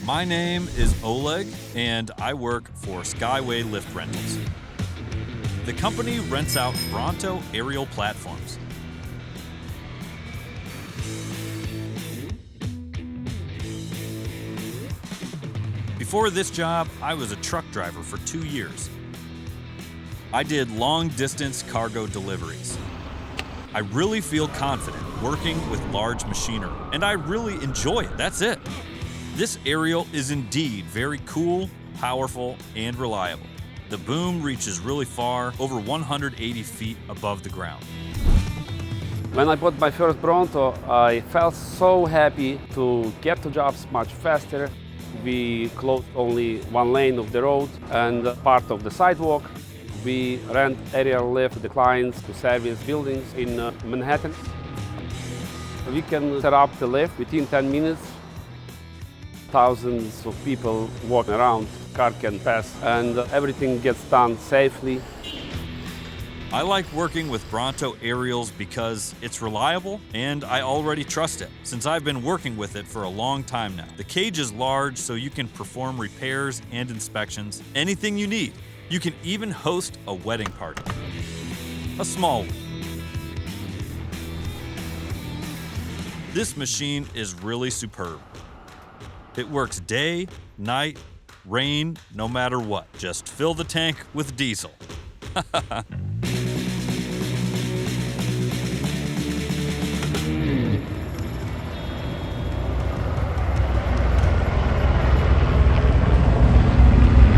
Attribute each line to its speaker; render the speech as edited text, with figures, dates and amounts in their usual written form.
Speaker 1: My name is Oleg, and I work for Skyway Lift Rentals. The company rents out Bronto aerial platforms. Before this job, I was a truck driver for 2 years. I did long-distance cargo deliveries. I really feel confident working with large machinery, and I really enjoy it. That's it. This aerial is indeed very cool, powerful, and reliable. The boom reaches really far, over 180 feet above the ground.
Speaker 2: When I bought my first Bronto, I felt so happy to get to jobs much faster. We closed only one lane of the road and part of the sidewalk. We rent aerial lift to the clients to service buildings in Manhattan. We can set up the lift within 10 minutes. Thousands of people walking around, car can pass, and everything gets done safely.
Speaker 1: I like working with Bronto aerials because it's reliable and I already trust it, since I've been working with it for a long time now. The cage is large, so you can perform repairs and inspections, anything you need. You can even host a wedding party. A small one. This machine is really superb. It works day, night, rain, no matter what. Just fill the tank with diesel.